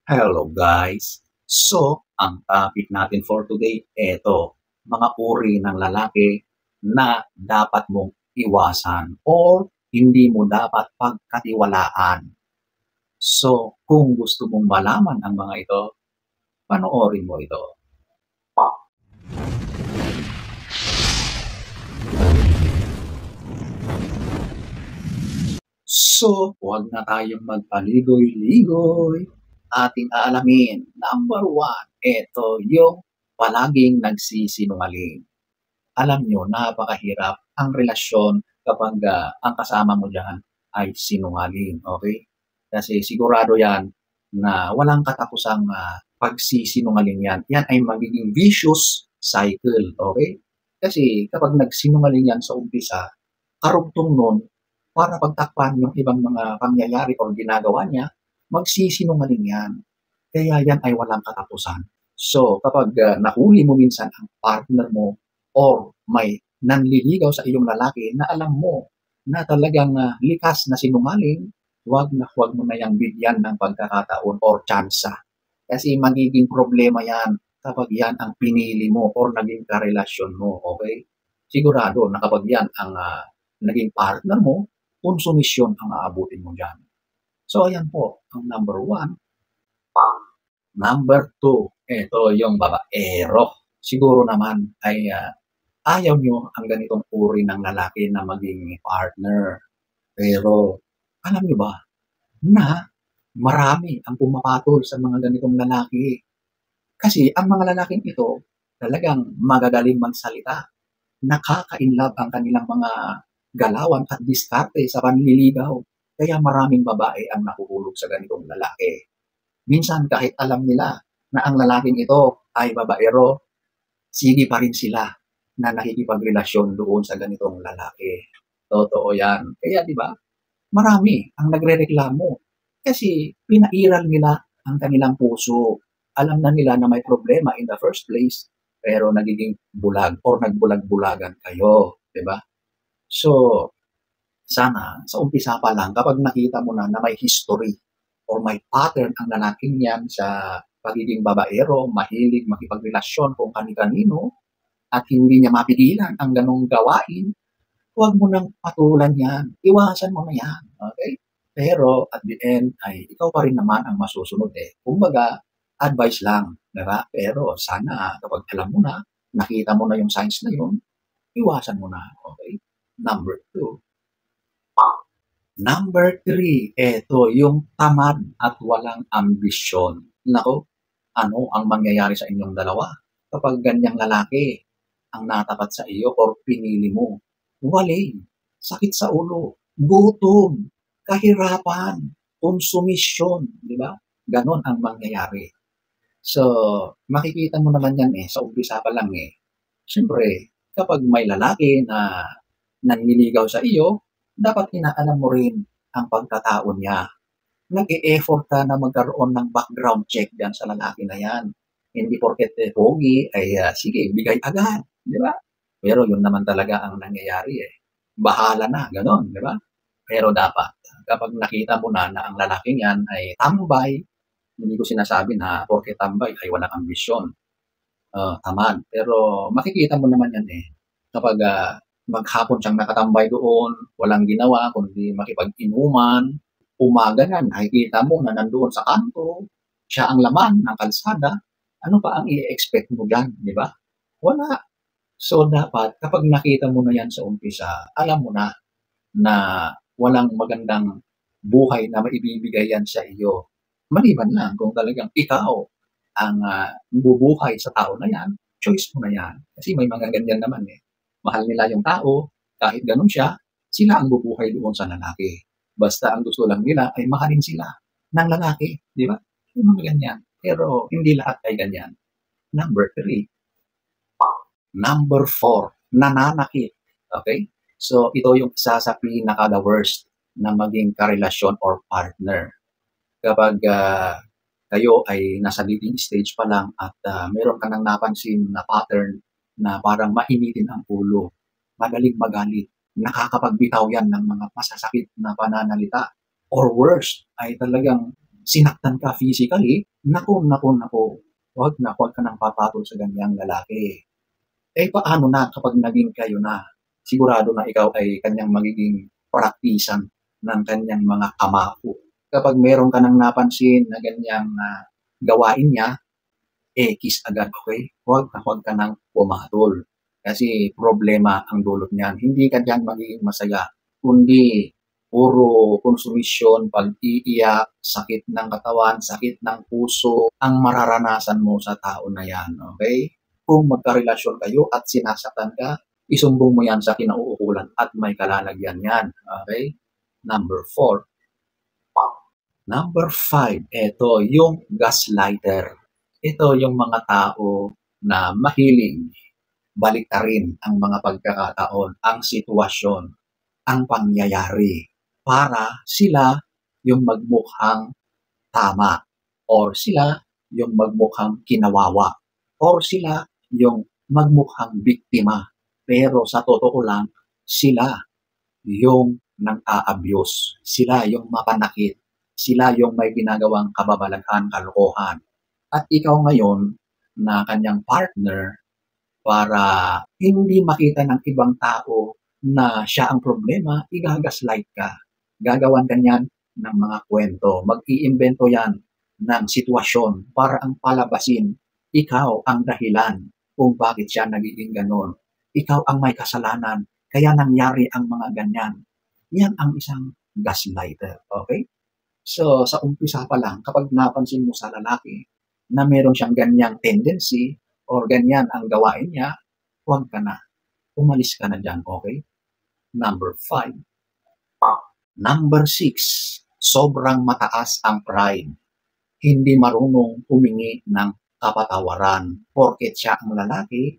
Hello guys! So, ang topic natin for today, eto, mga uri ng lalaki na dapat mong iwasan or hindi mo dapat pagkatiwalaan. So, kung gusto mong malaman ang mga ito, panoorin mo ito. So, huwag na tayong magpaligoy-ligoy. Ating aalamin, number 1, ito yung palaging nagsisinungaling. Alam nyo, napakahirap ang relasyon kapag ang kasama mo dyan ay sinungaling, okay? Kasi sigurado yan na walang katapusang pagsisinungaling yan. Yan ay magiging vicious cycle, okay? Kasi kapag nagsinungaling yan sa umpisa, karugtong nun, para pagtakpan yung ibang mga pangyayari o ginagawa niya, magsisinungaling yan. Kaya yan ay walang katapusan. So, kapag nahuli mo minsan ang partner mo or may nanliligaw sa iyong lalaki na alam mo na talagang likas na sinungaling, huwag mo na yang bigyan ng pagkakataon or tsansa. Kasi magiging problema yan kapag yan ang pinili mo or naging karelasyon mo, okay? Sigurado na kapag yan ang naging partner mo, konsumisyon ang aabutin mo dyan. So, ayan po, ang number 1. Number 2, ito yung babaero. Siguro naman ay ayaw nyo ang ganitong uri ng lalaki na maging partner. Pero, alam nyo ba, na marami ang pumapatol sa mga ganitong lalaki. Kasi ang mga lalaking ito, talagang magagaling magsalita. Nakaka-inlove ang kanilang mga galawan at diskarte sa panliligaw. Kaya maraming babae ang nahuhulog sa ganitong lalaki. Minsan kahit alam nila na ang lalaking ito ay babaero, sige pa rin sila na nakikipagrelasyon doon sa ganitong lalaki. Totoo yan. Kaya di ba, marami ang nagrereklamo kasi pinairal nila ang kanilang puso. Alam na nila na may problema in the first place, pero nagiging bulag or nagbulag-bulagan kayo. Di ba? So, sana sa umpisa pa lang, kapag nakita mo na may history or may pattern ang lalaking yan sa pagiging babaero, mahilig makipagrelasyon kung kani-kanino, at hindi niya mapigilan ang ganong gawain, huwag mo nang patulan yan. Iwasan mo na yan. Okay? Pero at the end, ay ikaw pa rin naman ang masusunod eh. Kumbaga, advice lang. Diba? Pero sana kapag alam mo na, nakita mo na yung signs na yun, iwasan mo na. Okay? Number 2. Number 3, eto yung tamad at walang ambisyon. Nako, ano ang mangyayari sa inyong dalawa kapag ganyang lalaki ang natapat sa iyo or pinili mo? Waling, sakit sa ulo, gutom, kahirapan, konsumisyon, di ba? Ganon ang mangyayari. So, makikita mo naman yan sa umpisa pa lang Siyempre, kapag may lalaki na nanliligaw sa iyo, dapat inaalam mo rin ang pagkatao niya. Nag-e-effort ka na magkaroon ng background check diyan sa lalaki na yan. Hindi porket pogi ay sige, bigay agad, di ba? Pero yun naman talaga ang nangyayari Bahala na, ganon, di ba? Pero dapat, kapag nakita mo na ang lalaking yan ay tambay, hindi ko sinasabi na porket tambay ay walang ambisyon. Tamad. Pero makikita mo naman yan kapag maghapon siyang nakatambay doon, walang ginawa kundi makipag-inuman, umaga na, nakikita mo na nandoon sa kanto, siya ang laman ng kalsada, ano pa ang i-expect mo dyan, di ba? Wala. So, dapat, kapag nakita mo na yan sa umpisa, alam mo na walang magandang buhay na maibibigay yan sa iyo. Maliban lang kung talagang ikaw ang bubuhay sa tao na yan, choice mo na yan. Kasi may mga ganyan naman Mahal nila yung tao, kahit ganun siya, sila ang bubuhay doon sa lalaki. Basta ang gusto lang nila ay mahalin sila ng lalaki, di ba? Yung mga ganyan. Pero hindi lahat ay ganyan. Number 3. Number 4, nananakit. Okay? So, ito yung isa sa pinaka-the worst na maging karelasyon or partner. Kapag kayo ay nasa dating stage pa lang at meron ka nang napansin na pattern na parang mainitin ang ulo, madaling magalit, nakakapagbitaw yan ng mga masasakit na pananalita. Or worse, ay talagang sinaktan ka physically, naku, naku, naku, huwag ka nang papatol sa ganyang lalaki. Eh, paano na kapag naging kayo na? Sigurado na ikaw ay kanyang magiging praktisan ng kanyang mga kamako. Kapag meron ka nang napansin na ganyang gawain niya, kiss agad, okay? Huwag ka nang pumatol. Kasi problema ang dulot niyan. Hindi ka diyan magiging masaya, kundi puro konsumisyon, pag-iiyak, sakit ng katawan, sakit ng puso, ang mararanasan mo sa tao na yan, okay? Kung magkarelasyon kayo at sinasaktan ka, isumbong mo yan sa kinauukulan at may kalalagyan yan, okay? Number 4. Number 5, ito yung gaslighter. Ito yung mga tao na mahilig baliktarin ang mga pagkakataon, ang sitwasyon, ang pangyayari para sila yung magmukhang tama or sila yung magmukhang kinawawa or sila yung magmukhang biktima. Pero sa totoo lang, sila yung nang-a-abuse, sila yung mapanakit, sila yung may ginagawang kababalaghan, kalokohan. At ikaw ngayon na kanyang partner, para hindi makita ng ibang tao na siya ang problema, igagaslight ka. Gagawan ka niyan ng mga kwento. Mag-iimbento yan ng sitwasyon para ang palabasin, ikaw ang dahilan kung bakit siya nagiging ganon. Ikaw ang may kasalanan, kaya nangyari ang mga ganyan. Yan ang isang gaslighter, okay? So, sa umpisa pa lang, kapag napansin mo sa lalaki na meron siyang ganyang tendency or ganyan ang gawain niya, huwag ka na. Umalis ka na dyan, okay? Number 5. Number 6, sobrang mataas ang pride. Hindi marunong humingi ng kapatawaran. Porket siya ang lalaki,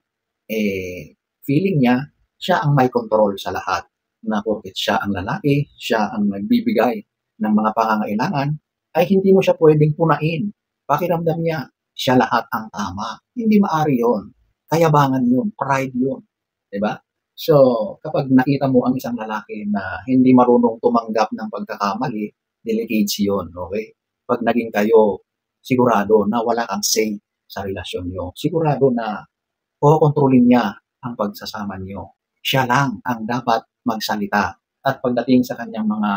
feeling niya, siya ang may control sa lahat. Na porket siya ang lalaki, siya ang nagbibigay ng mga pangangailangan, ay hindi mo siya pwedeng punain. Pakiramdam niya, siya lahat ang tama. Hindi maari yun. Kayabangan yun. Pride yun. Diba? So, kapag nakita mo ang isang lalaki na hindi marunong tumanggap ng pagkakamali, delicate yun. Okay? Pag naging kayo, sigurado na wala kang say sa relasyon nyo. Sigurado na kukontrolin niya ang pagsasama nyo. Siya lang ang dapat magsalita. At pagdating sa kanyang mga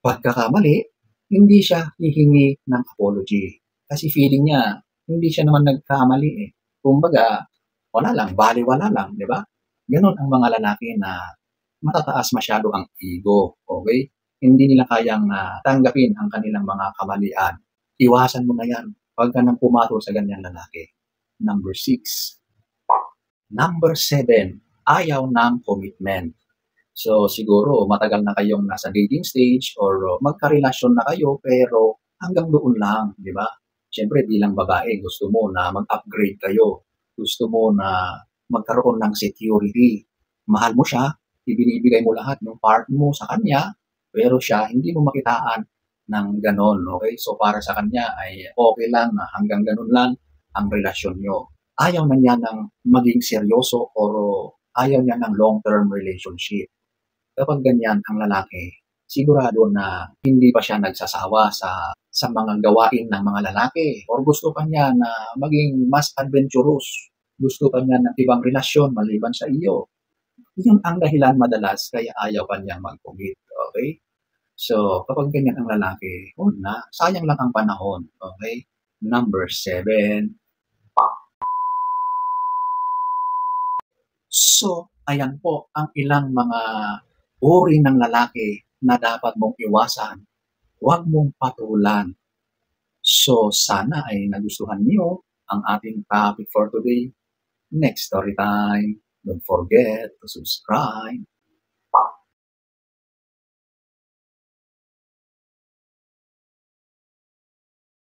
pagkakamali, hindi siya hihingi ng apology. Kasi feeling niya, hindi siya naman nagkamali eh. Kumbaga, wala lang, baliwala lang, di ba? Ganon ang mga lalaki na matataas masyado ang ego, okay? Hindi nila kayang tanggapin ang kanilang mga kamalian. Iwasan mo na yan. Huwag ka nang pumatol sa ganyang lalaki. Number 6. Number 7, ayaw ng commitment. So, siguro matagal na kayong nasa dating stage or magkarelasyon na kayo pero hanggang doon lang, di ba? Siyempre, bilang babae, gusto mo na mag-upgrade kayo. Gusto mo na magkaroon ng security. Mahal mo siya, ibinibigay mo lahat ng part mo sa kanya, pero siya, hindi mo makitaan ng ganon, okay? So, para sa kanya ay okay lang na hanggang ganon lang ang relasyon nyo. Ayaw na niya ng maging seryoso or ayaw niya ng long-term relationship. Kapag ganyan ang lalaki, sigurado na hindi pa siya nagsasawa sa mga gawain ng mga lalaki or gusto pa niya na maging mas adventurous. Gusto pa niya ng ibang relasyon maliban sa iyo. Yun ang dahilan madalas kaya ayaw pa niyang mag-commit. Okay? So, kapag ganyan ang lalaki, huwag na. Sayang lang ang panahon. Okay? Number 7. So, ayan po ang ilang mga uri ng lalaki na dapat mong iwasan. Huwag mong patulan. So, sana ay nagustuhan niyo ang ating topic for today. Next story time. Don't forget to subscribe.